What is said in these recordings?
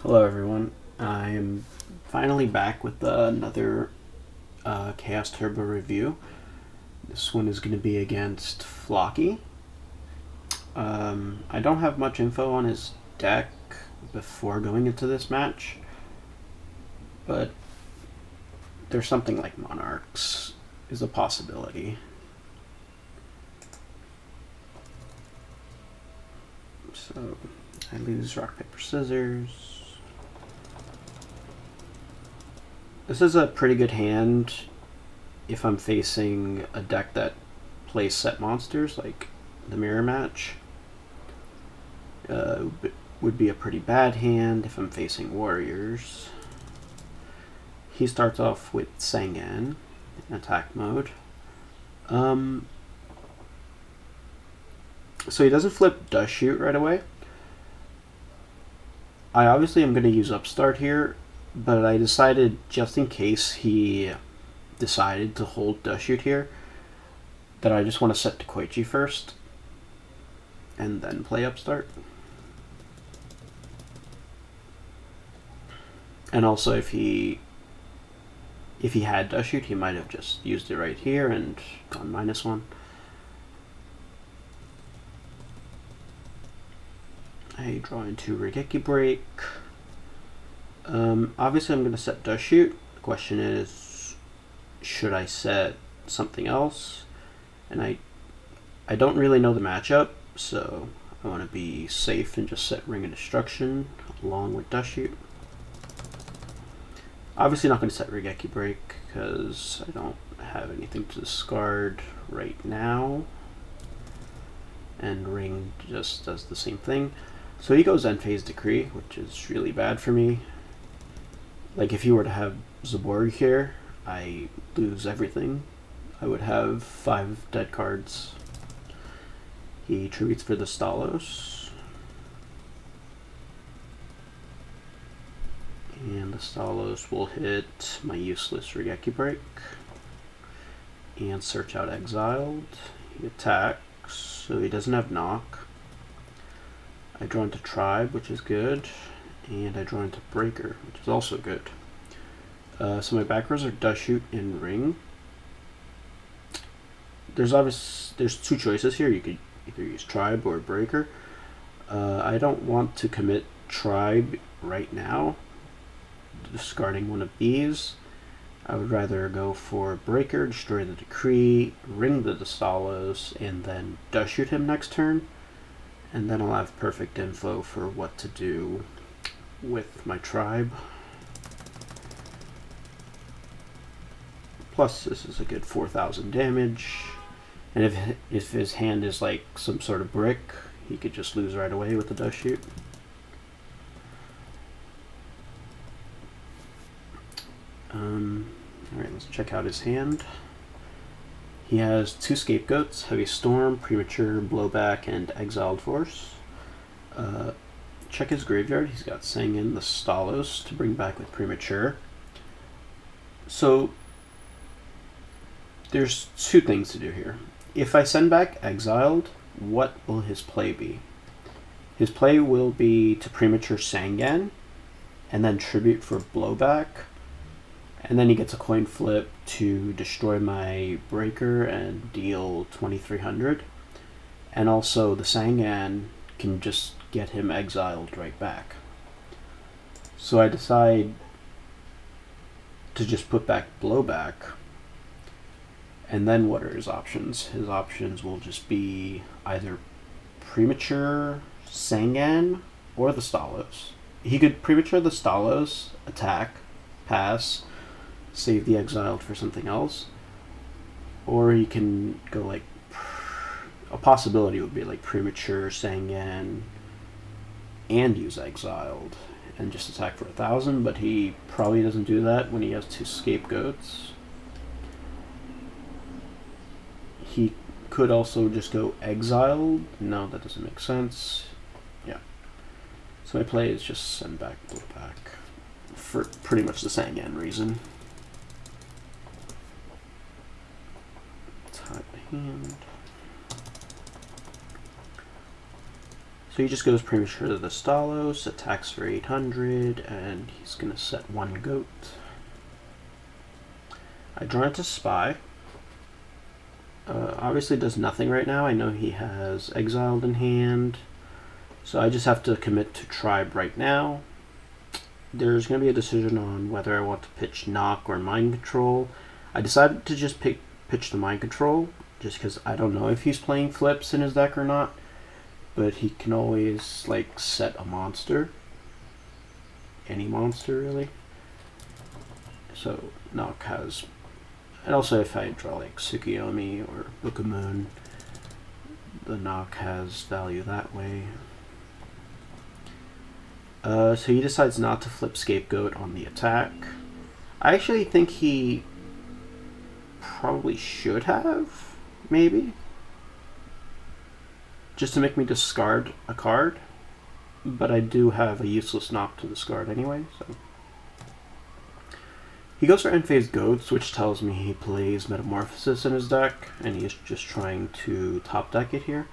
Hello everyone, I'm finally back with another Chaos Turbo review. This one is going to be against Flocky. I don't have much info on his deck before going into this match, but there's something like Monarchs is a possibility. So I lose rock, paper, scissors. This is a pretty good hand if I'm facing a deck that plays set monsters, like the mirror match. Would be a pretty bad hand if I'm facing warriors. He starts off with Sangan in attack mode. So he doesn't flip Dust Shoot right away. I obviously am going to use Upstart here, but I decided, just in case he decided to hold Dust Shoot here, that I just want to set to Koichi first and then play Upstart. And also, if he had Dust Shoot, he might have just used it right here and gone -1. I draw into Regeki Break. Obviously, I'm going to set Dust Shoot. The question is, should I set something else? And I don't really know the matchup, so I want to be safe and just set Ring of Destruction along with Dust Shoot. Obviously not going to set Regeki Break because I don't have anything to discard right now. And Ring just does the same thing. So he goes End Phase Decree, which is really bad for me. Like, if you were to have Zaborg here, I lose everything. I would have 5 dead cards. He tributes for the Stalos. And the Stalos will hit my useless Regeki Break. And search out Exiled. He attacks, so he doesn't have knock. I draw into Tribe, which is good. And I draw into Breaker, which is also good. So my back rows are Dust Shoot and Ring. There's 2 choices here. You could either use Tribe or Breaker. I don't want to commit Tribe right now, discarding one of these. I would rather go for Breaker, destroy the Decree, Ring the Stalos, and then Dust Shoot him next turn. And then I'll have perfect info for what to do with my Tribe. Plus, this is a good 4,000 damage. And if his hand is like some sort of brick, he could just lose right away with the Dust Shoot. Alright, let's check out his hand. He has 2 Scapegoats, Heavy Storm, Premature, Blowback, and Exiled Force. Check his graveyard. He's got Sangan the Stalos to bring back with Premature. So there's 2 things to do here. If I send back Exiled, what will his play be? His play will be to Premature Sangan, and then tribute for Blowback. And then he gets a coin flip to destroy my Breaker and deal 2,300. And also the Sangan can just get him exiled right back. So I decide to just put back Blowback. And then what are his options? His options will just be either Premature Sangan or the Stalos. He could Premature the Stalos, attack, pass, save the Exiled for something else. Or he can go like, a possibility would be like Premature Sangan and use Exiled and just attack for 1,000, but he probably doesn't do that when he has 2 Scapegoats. He could also just go Exiled. No, that doesn't make sense. Yeah. So my play is just send back Blowback for pretty much the Sangan reason. Type hand. So he just goes premature to the Stalos, attacks for 800, and he's going to set one goat. I draw into Spy. Obviously does nothing right now. I know he has Exiled in hand, so I just have to commit to Tribe right now. There's going to be a decision on whether I want to pitch Knock or Mind Control. I decided to just pitch the Mind Control, just because I don't know if he's playing flips in his deck or not, but he can always like set a monster. Any monster really. So Knock has... And also if I draw like Tsukiyomi or Book of Moon, the Knock has value that way. So he decides not to flip Scapegoat on the attack. I actually think he probably should have, maybe. Just to make me discard a card. But I do have a useless Knock to discard anyway, so... He goes for End-Phase Goats, which tells me he plays Metamorphosis in his deck, and he's just trying to top deck it here.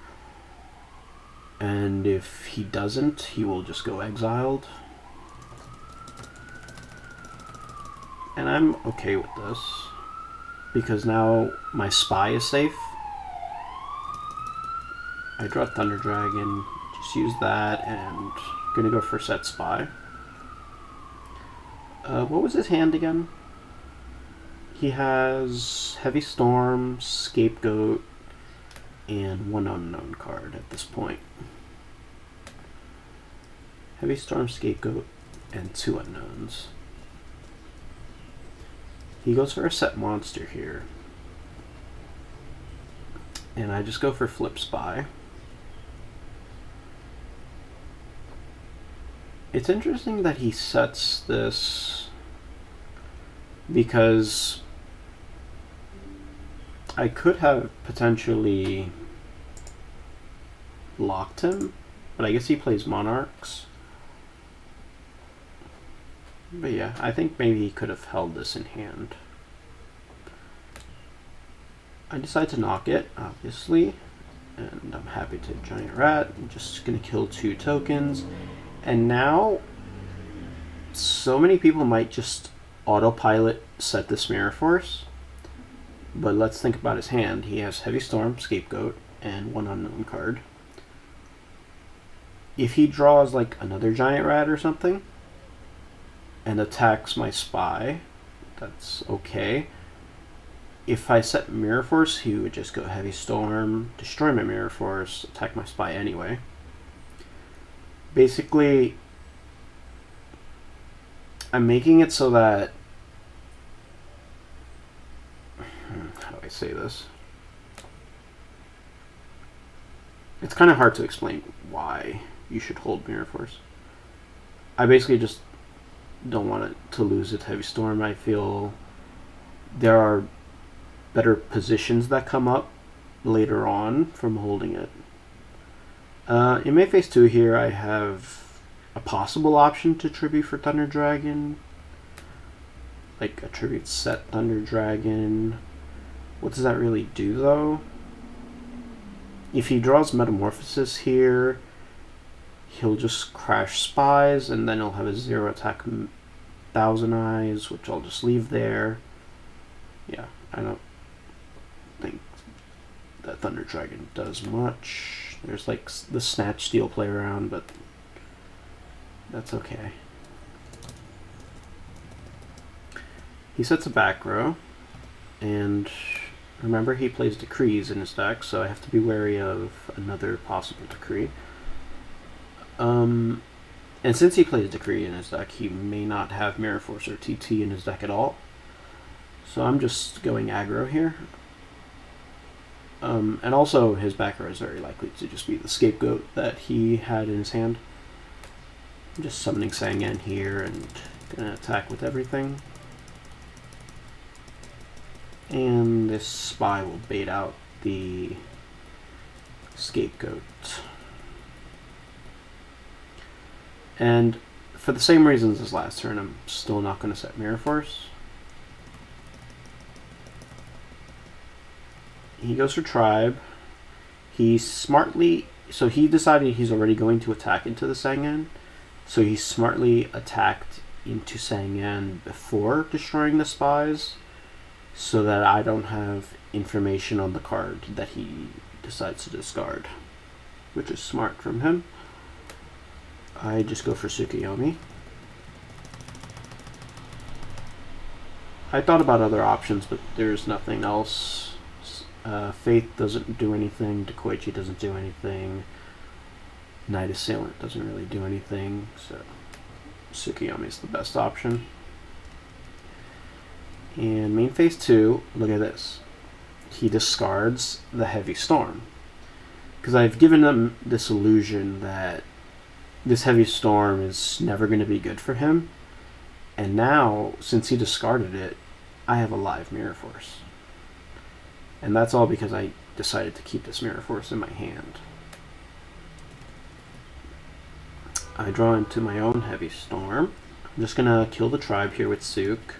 And if he doesn't, he will just go Exiled. And I'm okay with this, because now my Spy is safe. I draw Thunder Dragon, just use that, and gonna go for set Spy. What was his hand again? He has Heavy Storm, Scapegoat, and one unknown card at this point. Heavy Storm, Scapegoat, and two unknowns. He goes for a set monster here. And I just go for Flip Spy. It's interesting that he sets this because I could have potentially locked him, but I guess he plays Monarchs. But yeah, I think maybe he could have held this in hand. I decide to knock it, obviously, and I'm happy to Giant Rat. I'm just gonna kill 2 tokens. And now, so many people might just autopilot set this Mirror Force. But let's think about his hand. He has Heavy Storm, Scapegoat, and one unknown card. If he draws like another Giant Rat or something, and attacks my Spy, that's okay. If I set Mirror Force, he would just go Heavy Storm, destroy my Mirror Force, attack my Spy anyway. Basically, I'm making it so that... How do I say this? It's kind of hard to explain why you should hold Mirror Force. I basically just don't want it to lose its Heavy Storm. I feel there are better positions that come up later on from holding it. In May Phase 2 here, I have a possible option to tribute for Thunder Dragon. Like a tribute set Thunder Dragon. What does that really do though? If he draws Metamorphosis here, he'll just crash Spies, and then he'll have a 0 attack Thousand Eyes, which I'll just leave there. Yeah, I don't think that Thunder Dragon does much. There's like the Snatch Steal play around, but that's okay. He sets a back row, and remember he plays Decrees in his deck, so I have to be wary of another possible Decree. And since he plays Decree in his deck, he may not have Mirror Force or TT in his deck at all. So I'm just going aggro here. And also his back row is very likely to just be the Scapegoat that he had in his hand. I'm just summoning Sangan here and gonna attack with everything. And this Spy will bait out the Scapegoat. And for the same reasons as last turn, I'm still not going to set Mirror Force. He goes for Tribe. He smartly So he decided he's already going to attack into the Sangan. So he smartly attacked into Sangan before destroying the spies, so that I don't have information on the card that he decides to discard, which is smart from him. I just go for Tsukuyomi. I thought about other options, but there's nothing else. Faith doesn't do anything. Dekoichi doesn't do anything. Knight Assailant doesn't really do anything, so Tsukuyomi is the best option. And main phase 2, look at this. He discards the Heavy Storm. Because I've given him this illusion that this Heavy Storm is never going to be good for him. And now, since he discarded it, I have a live Mirror Force. And that's all because I decided to keep this Mirror Force in my hand. I draw into my own Heavy Storm. I'm just going to kill the tribe here with Suk.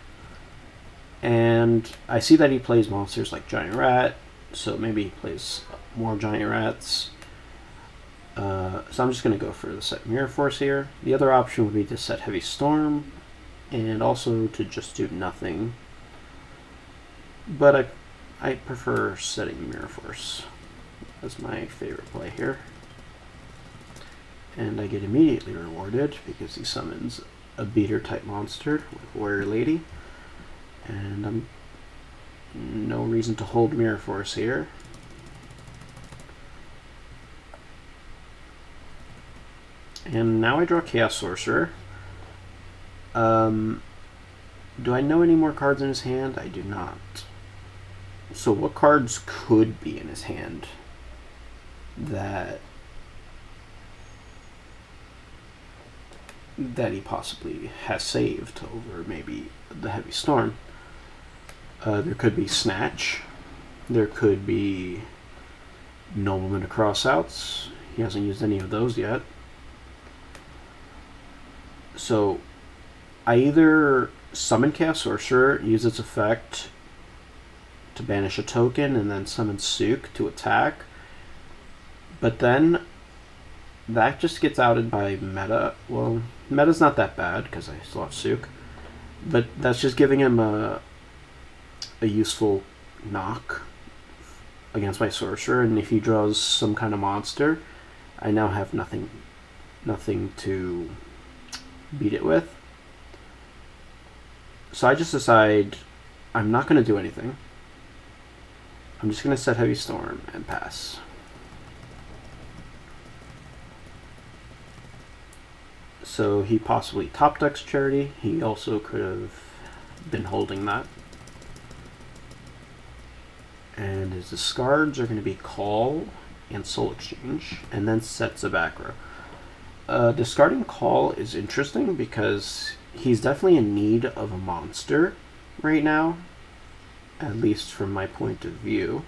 And I see that he plays monsters like Giant Rat, so maybe he plays more Giant Rats. So I'm just going to go for the set Mirror Force here. The other option would be to set Heavy Storm, and also to just do nothing. But I prefer setting Mirror Force as my favorite play here. And I get immediately rewarded because he summons a beater type monster with Warrior Lady. And no reason to hold Mirror Force here. And now I draw Chaos Sorcerer. Do I know any more cards in his hand? I do not. So what cards could be in his hand that he possibly has saved over maybe the Heavy Storm? There could be Snatch. There could be Nobleman of Crossouts. He hasn't used any of those yet. So I either summon Chaos Sorcerer, use its effect to banish a token, and then summon Suk to attack. But then that just gets outed by meta. Well, meta's not that bad because I still have Suk. But that's just giving him a useful knock against my sorcerer, and if he draws some kind of monster, I now have nothing to beat it with. So I just decide I'm not going to do anything. I'm just going to set Heavy Storm and pass. So he possibly top decks Charity. He also could have been holding that. And his discards are going to be Call and Soul Exchange, and then set Zabakra. Discarding Call is interesting because he's definitely in need of a monster right now, at least from my point of view.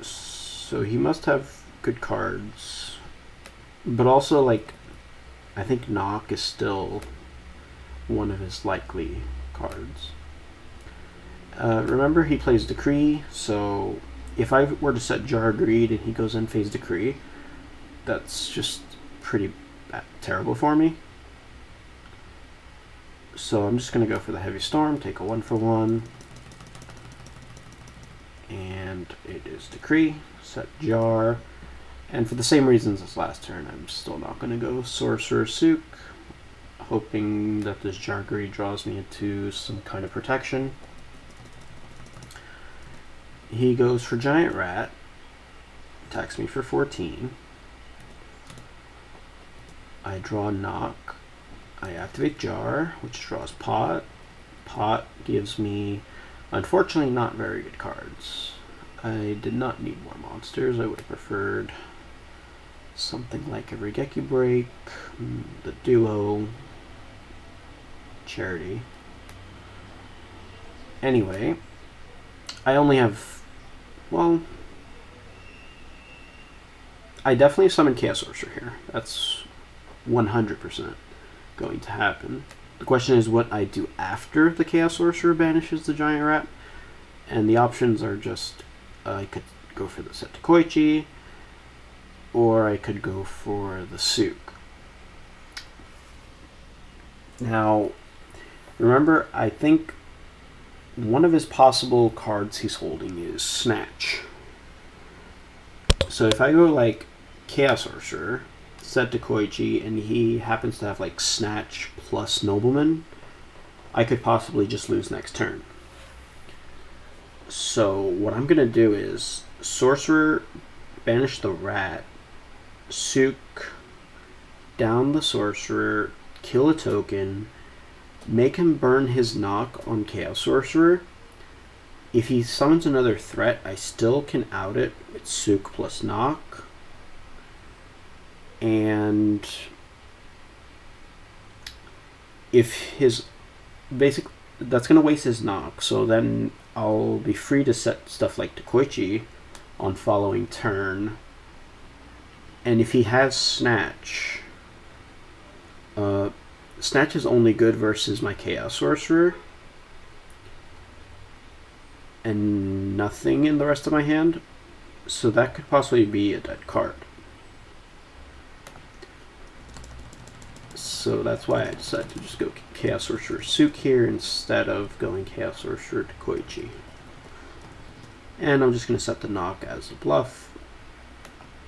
So he must have good cards, but also, like, I think Knock is still one of his likely cards. Remember, he plays Decree, so if I were to set Jar Greed and he goes in phase Decree, that's just pretty terrible for me. So I'm just going to go for the Heavy Storm, take a 1-for-1, and it is Decree, set Jar, and for the same reasons as last turn, I'm still not going to go Sorcerer Suk, hoping that this Jar Greed draws me into some kind of protection. He goes for Giant Rat, attacks me for 14. I draw Knock. I activate Jar, which draws Pot. Pot gives me, unfortunately, not very good cards. I did not need more monsters. I would have preferred something like a Regeki Break, the Duo, Charity. Anyway, I only have, well, I definitely summon Chaos Sorcerer here. That's 100% going to happen. The question is what I do after the Chaos Sorcerer banishes the Giant Rat, and the options are just I could go for the Setakoichi, or I could go for the Souk. Now, remember, I think one of his possible cards he's holding is Snatch. So if I go like Chaos Sorcerer, Setakoichi, and he happens to have like Snatch plus Nobleman, I could possibly just lose next turn. So what I'm going to do is Sorcerer, banish the Rat, Souk, down the Sorcerer, kill a token, make him burn his knock on Chaos Sorcerer. If he summons another threat, I still can out it with Souk plus knock. And if his basic, that's going to waste his knock, so then I'll be free to set stuff like Takoichi on following turn. And if he has Snatch, Snatch is only good versus my Chaos Sorcerer, and nothing in the rest of my hand, so that could possibly be a dead card. So that's why I decided to just go Chaos Sorcerer Souk here instead of going Chaos Sorcerer to Koichi. And I'm just going to set the knock as a bluff.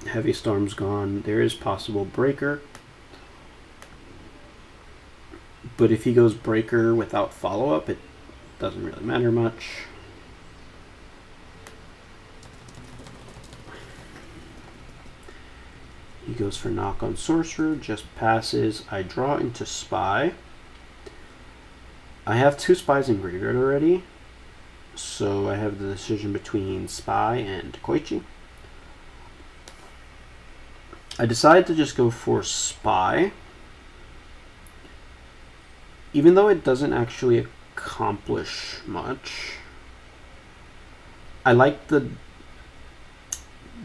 Heavy Storm's gone. There is possible Breaker. But if he goes Breaker without follow-up, it doesn't really matter much. He goes for knock on Sorcerer, just passes. I draw into Spy. I have 2 Spies in graveyard already, so I have the decision between Spy and Koichi. I decide to just go for Spy, even though it doesn't actually accomplish much. I like the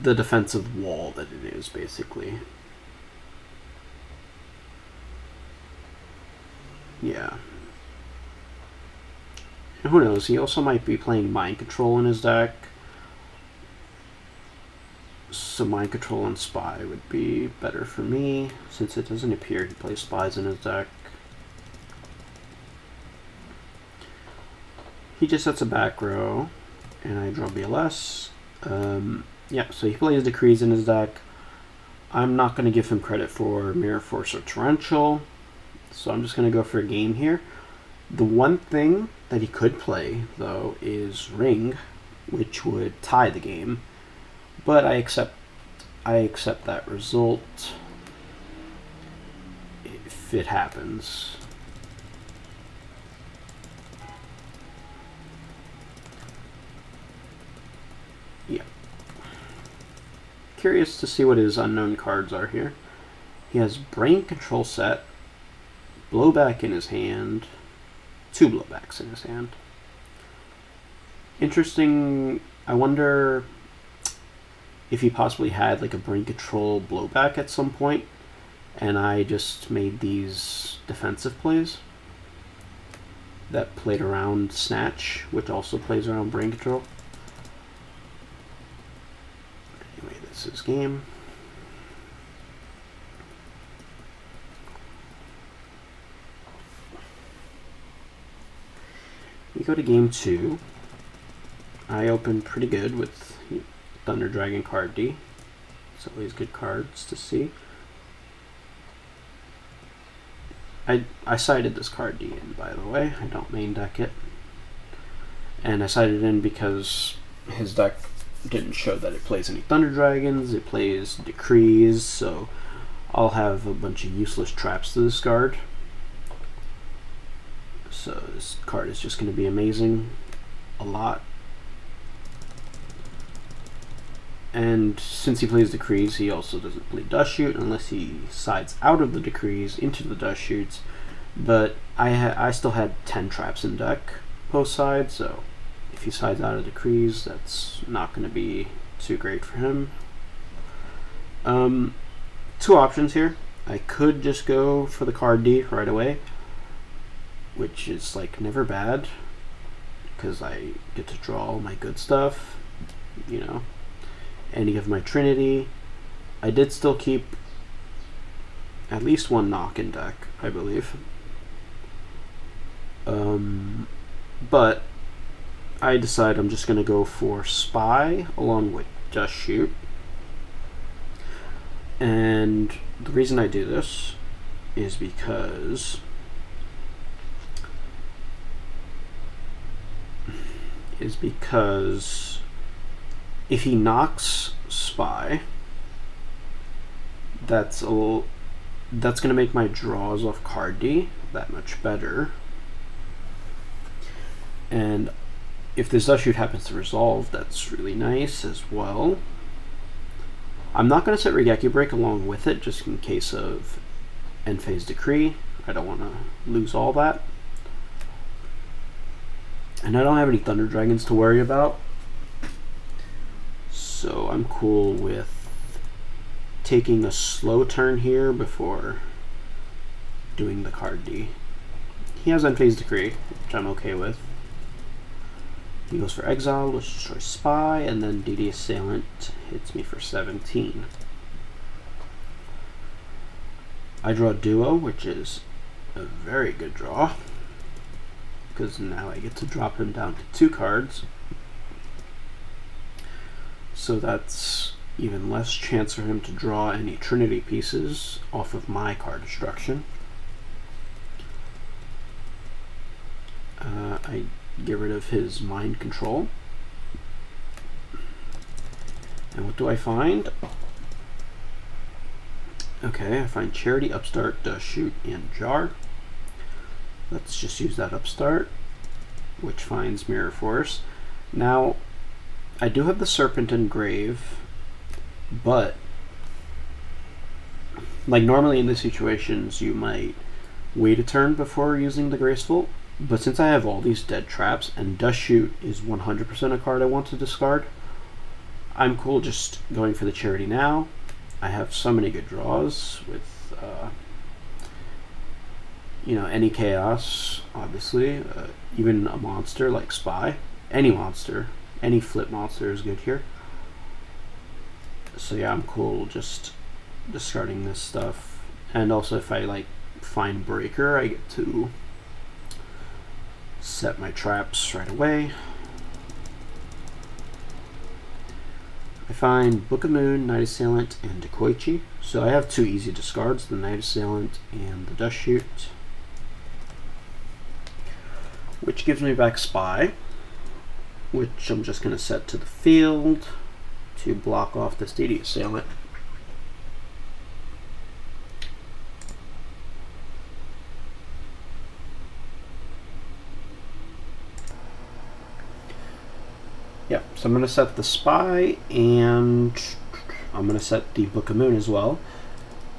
defensive wall that it is, basically. Yeah. And who knows, he also might be playing Mind Control in his deck. So Mind Control and Spy would be better for me, since it doesn't appear he plays Spies in his deck. He just sets a back row, and I draw BLS. Yeah, so he plays Decrees in his deck. I'm not going to give him credit for Mirror Force or Torrential, so I'm just going to go for a game here. The one thing that he could play, though, is Ring, which would tie the game, but I accept that result if it happens. Yeah. Curious to see what his unknown cards are here. He has Brain Control set, Blowback in his hand, 2 Blowbacks in his hand. Interesting. I wonder if he possibly had like a Brain Control Blowback at some point, and I just made these defensive plays that played around Snatch, which also plays around Brain Control. Anyway, this is game. We go to game 2. I open pretty good with Thunder Dragon card D. It's always good cards to see. I sided this card D in, by the way. I don't main deck it. And I sided in because his deck didn't show that it plays any Thunder Dragons. It plays Decrees, so I'll have a bunch of useless traps to discard. So this card is just going to be amazing a lot. And since he plays Decrees, he also doesn't play Dust Shoot unless he sides out of the Decrees into the Dust Shoots. But I still had 10 traps in deck post side, so if he sides out of Decrees, that's not going to be too great for him. 2 options here. I could just go for the card D right away, which is like never bad because I get to draw all my good stuff. you know, any of my Trinity. I did still keep at least one knock in deck, I believe. But I decide I'm just going to go for Spy along with Just Shoot. And the reason I do this is because if he knocks Spy, that's going to make my draws off card D that much better. And if this Just Shoot happens to resolve, that's really nice as well. I'm not going to set Regeki Break along with it, just in case of End Phase Decree. I don't want to lose all that. And I don't have any Thunder Dragons to worry about. So I'm cool with taking a slow turn here before doing the card D. He has End Phase Decree, which I'm okay with. He goes for Exile, which destroys Spy, and then DD Assailant hits me for 17. I draw Duo, which is a very good draw, because now I get to drop him down to 2 cards. So that's even less chance for him to draw any Trinity pieces off of my card destruction. I get rid of his Mind Control. And what do I find? Okay, I find Charity, Upstart, Just Shoot, and Jar. Let's just use that Upstart, which finds Mirror Force. Now, I do have the Serpent and Grave, but like normally in these situations you might wait a turn before using the Graceful, but since I have all these dead traps and Just Shoot is 100% a card I want to discard, I'm cool just going for the Charity now. I have so many good draws with you know, any chaos, obviously, even a monster like Spy. Any monster, any flip monster is good here. So yeah, I'm cool just discarding this stuff. And also if I like find Breaker, I get to set my traps right away. I find Book of Moon, Night Assailant, and Dekoichi. So I have 2 easy discards, the Night Assailant and the Just Shoot, which gives me back Spy, which I'm just going to set to the field to block off this DD Assailant. Yeah, so I'm going to set the Spy, and I'm going to set the Book of Moon as well,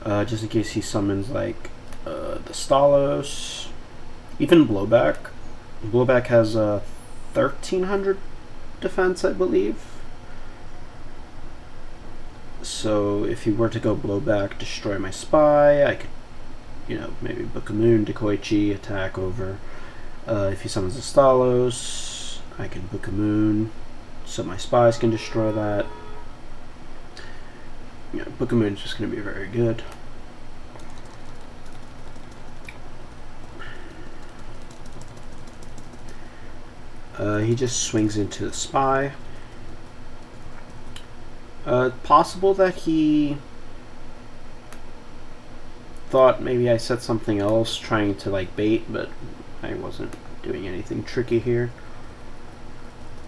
just in case he summons like the Stalos, even Blowback. Blowback has a 1300 defense, I believe. So if he were to go Blowback, destroy my Spy, I could, you know, maybe Book of Moon, Dekoichi, attack over. If he summons the Stalos, I can Book of Moon, so my Spies can destroy that. Yeah, Book of Moon is just going to be very good. He just swings into the Spy. Possible that he thought maybe I said something else, trying to like bait, but I wasn't doing anything tricky here.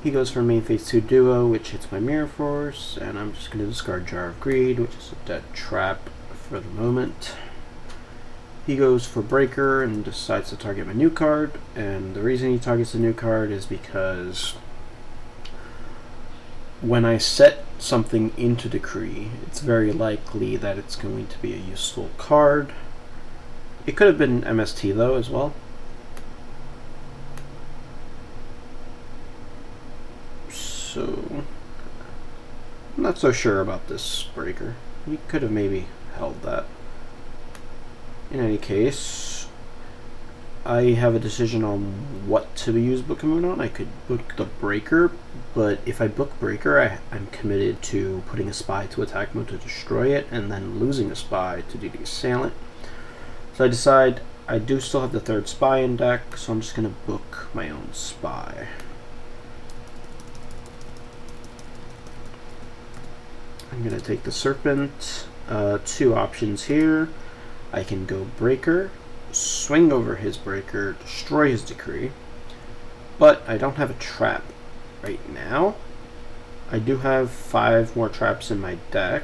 He goes for main phase 2 Duo, which hits my Mirror Force, and I'm just going to discard Jar of Greed, which is a dead trap for the moment. He goes for Breaker and decides to target my new card, and the reason he targets the new card is because when I set something into Decree, it's very likely that it's going to be a useful card. It could have been MST though as well. So I'm not so sure about this Breaker. We could have maybe held that. In any case, I have a decision on what to use Book of Moon on. I could book the Breaker, but if I book Breaker, I'm committed to putting a spy to attack mode to destroy it, and then losing a spy to do the assailant. So I decide I do still have the third spy in deck, so I'm just going to book my own spy. I'm going to take the Serpent. Two options here. I can go Breaker, swing over his Breaker, destroy his Decree, but I don't have a trap right now. I do have 5 more traps in my deck.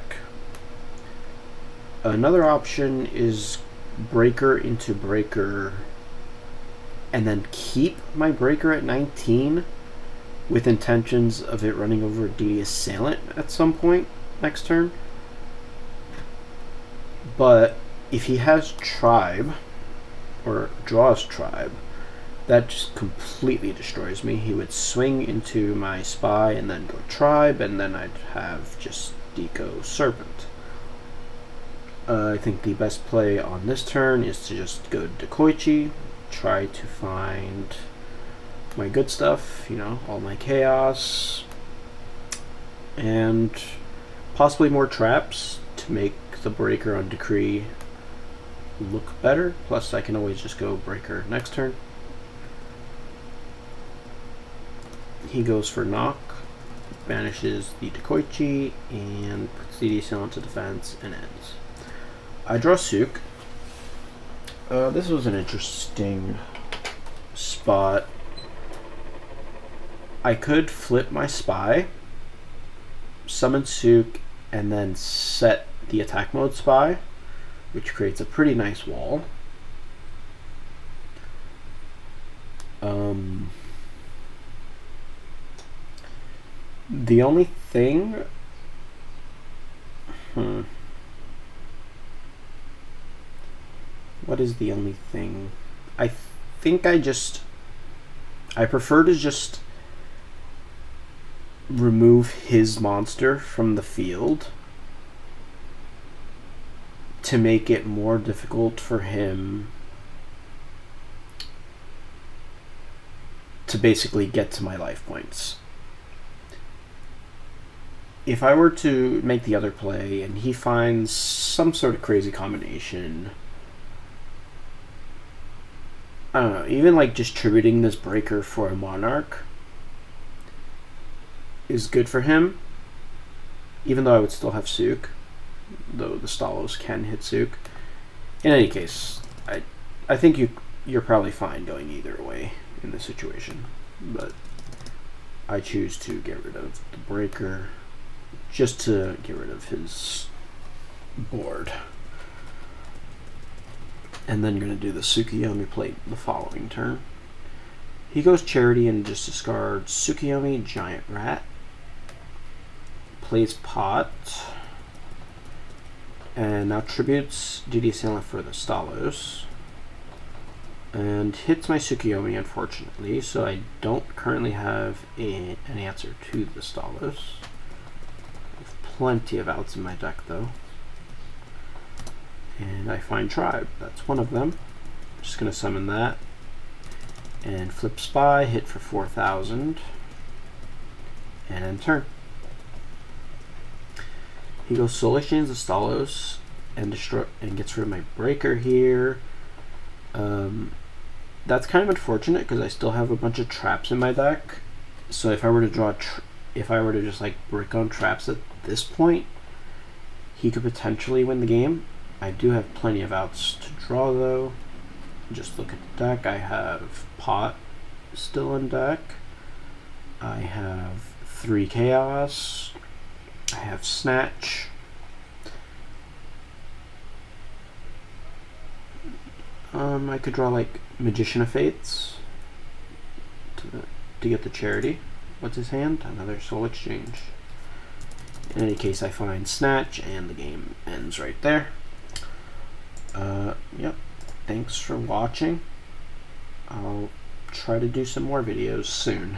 Another option is Breaker into Breaker and then keep my Breaker at 19 with intentions of it running over DD Assailant at some point next turn. But if he has Tribe, or draws Tribe, that just completely destroys me. He would swing into my spy and then go Tribe, and then I'd have just Deco Serpent. I think the best play on this turn is to just go Dekoichi, try to find my good stuff, you know, all my chaos, and possibly more traps to make the Breaker on Decree look better. Plus I can always just go Breaker next turn. He goes for Knock, banishes the Dekoichi, and puts the Assailant to defense and ends. I draw Suk. This was an interesting spot. I could flip my spy, summon Suk, and then set the attack mode spy, which creates a pretty nice wall. The only thing... What is the only thing? I think I prefer to just remove his monster from the field to make it more difficult for him to basically get to my life points. If I were to make the other play and he finds some sort of crazy combination, I don't know, even like just tributing this Breaker for a Monarch is good for him, even though I would still have Suk, though the Stalos can hit Suk. In any case, I think you're probably fine going either way in this situation, but I choose to get rid of the Breaker just to get rid of his board. And then going to do the Tsukuyomi plate the following turn. He goes Charity and just discards Tsukuyomi, Giant Rat. Plays Pot. And now tributes DD Assailant for the Stalos. And hits my Tsukuyomi, unfortunately, so I don't currently have an answer to the Stalos. I have plenty of outs in my deck, though. And I find Tribe. That's one of them. I'm just going to summon that. And flip Spy, hit for 4,000. And end turn. He goes Soul Exchange the Stalos and gets rid of my Breaker here. That's kind of unfortunate because I still have a bunch of traps in my deck. So if I were to draw, if I were to just like brick on traps at this point, he could potentially win the game. I do have plenty of outs to draw though. Just look at the deck. I have Pot still in deck. I have 3 Chaos. I have Snatch. I could draw like Magician of Fates to get the Charity. What's his hand? Another Soul Exchange. In any case, I find Snatch and the game ends right there. Yep. Thanks for watching. I'll try to do some more videos soon.